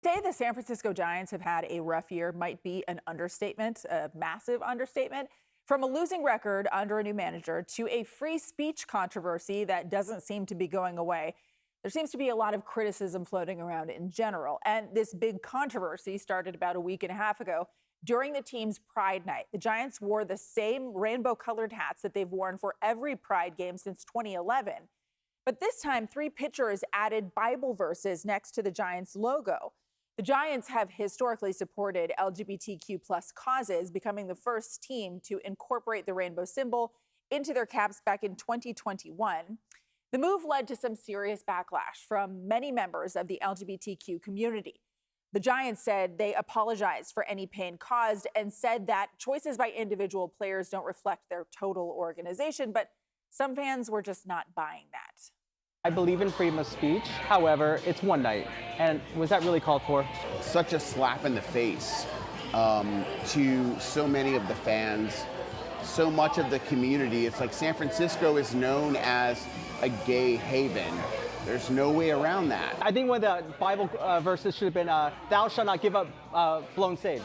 Say the San Francisco Giants have had a rough year might be an understatement, a massive understatement. From a losing record under a new manager to a free speech controversy that doesn't seem to be going away, there seems to be a lot of criticism floating around in general. And this big controversy started about a week and a half ago during the team's Pride Night. The Giants wore the same rainbow-colored hats that they've worn for every Pride game since 2011. But this time, 3 pitchers added Bible verses next to the Giants logo. The Giants have historically supported LGBTQ plus causes, becoming the first team to incorporate the rainbow symbol into their caps back in 2021. The move led to some serious backlash from many members of the LGBTQ community. The Giants said they apologized for any pain caused and said that choices by individual players don't reflect their total organization, but some fans were just not buying that. I believe in freedom of speech. However, it's one night. And was that really called for? Such a slap in the face to so many of the fans, so much of the community. It's like San Francisco is known as a gay haven. There's no way around that. I think one of the Bible verses should have been, thou shalt not give up blown saves.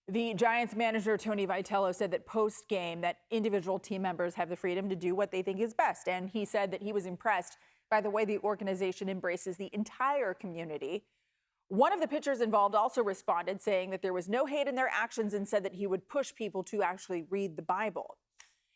The Giants manager, Tony Vitello, said that post-game that individual team members have the freedom to do what they think is best. And he said that he was impressed by the way the organization embraces the entire community. One of the pitchers involved also responded, saying that there was no hate in their actions and said that he would push people to actually read the Bible.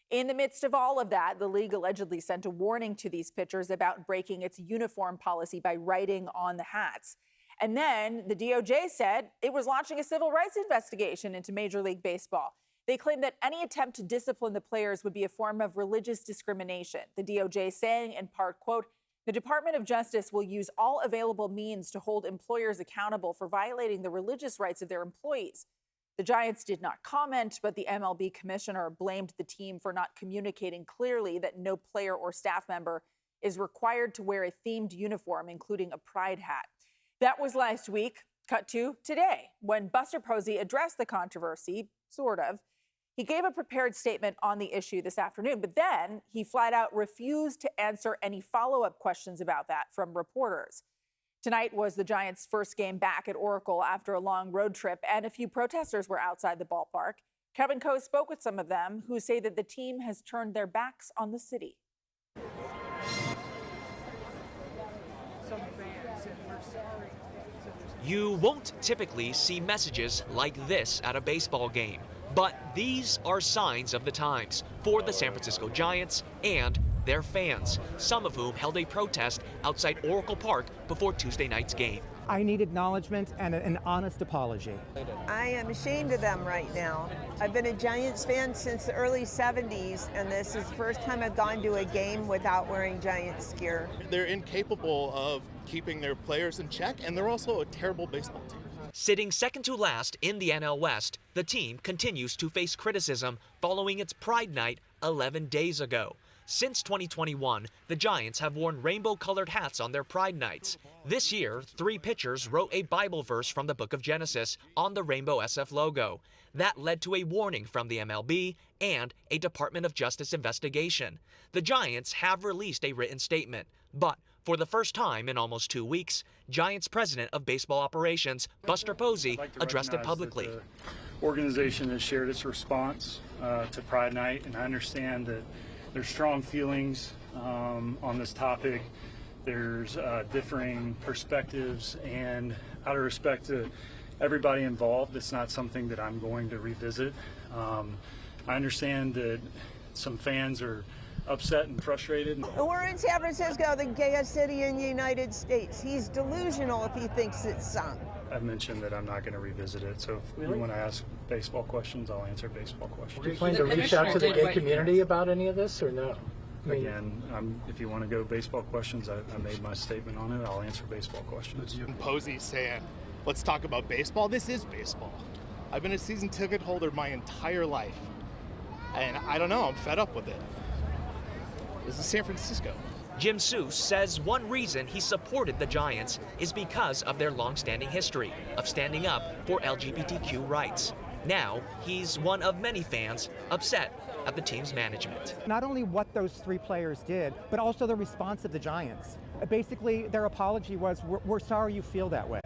In the midst of all of that, the league allegedly sent a warning to these pitchers about breaking its uniform policy by writing on the hats. And then the DOJ said it was launching a civil rights investigation into Major League Baseball. They claimed that any attempt to discipline the players would be a form of religious discrimination. The DOJ saying in part, quote, the Department of Justice will use all available means to hold employers accountable for violating the religious rights of their employees. The Giants did not comment, but the MLB commissioner blamed the team for not communicating clearly that no player or staff member is required to wear a themed uniform, including a pride hat. That was last week. Cut to today, when Buster Posey addressed the controversy, sort of. He gave a prepared statement on the issue this afternoon, but then he flat out refused to answer any follow-up questions about that from reporters. Tonight was the Giants' first game back at Oracle after a long road trip, and a few protesters were outside the ballpark. Kevin Coe spoke with some of them who say that the team has turned their backs on the city. You won't typically see messages like this at a baseball game, but these are signs of the times for the San Francisco Giants and their fans, some of whom held a protest outside Oracle Park before Tuesday night's game. I need acknowledgement and an honest apology. I am ashamed of them right now. I've been a Giants fan since the early 70s, and this is the first time I've gone to a game without wearing Giants gear. They're incapable of keeping their players in check, and they're also a terrible baseball team. Sitting second to last in the NL West, the team continues to face criticism following its Pride Night 11 days ago. Since 2021, the Giants have worn rainbow-colored hats on their Pride Nights. This year, 3 pitchers wrote a Bible verse from the book of Genesis on the Rainbow SF logo. That led to a warning from the MLB and a Department of Justice investigation. The Giants have released a written statement, but for the first time in almost 2 weeks, Giants President of Baseball Operations, Buster Posey, addressed it publicly. The organization has shared its response to Pride Night, and I understand that there's strong feelings on this topic. There's differing perspectives, and out of respect to everybody involved, it's not something that I'm going to revisit. I understand that some fans are upset and frustrated. We're in San Francisco, the gayest city in the United States. He's delusional if he thinks it's some. I've mentioned that I'm not going to revisit it, so if you want to ask baseball questions, I'll answer baseball questions. Do you plan to reach out to the gay community about any of this or no? Again, if you want to go baseball questions, I made my statement on it. I'll answer baseball questions. Posey saying, let's talk about baseball. This is baseball. I've been a season ticket holder my entire life, and I don't know, I'm fed up with it. This is San Francisco. Jim Seuss says one reason he supported the Giants is because of their long-standing history of standing up for LGBTQ rights. Now, he's one of many fans upset at the team's management. Not only what those 3 players did, but also the response of the Giants. Basically, their apology was, we're sorry you feel that way.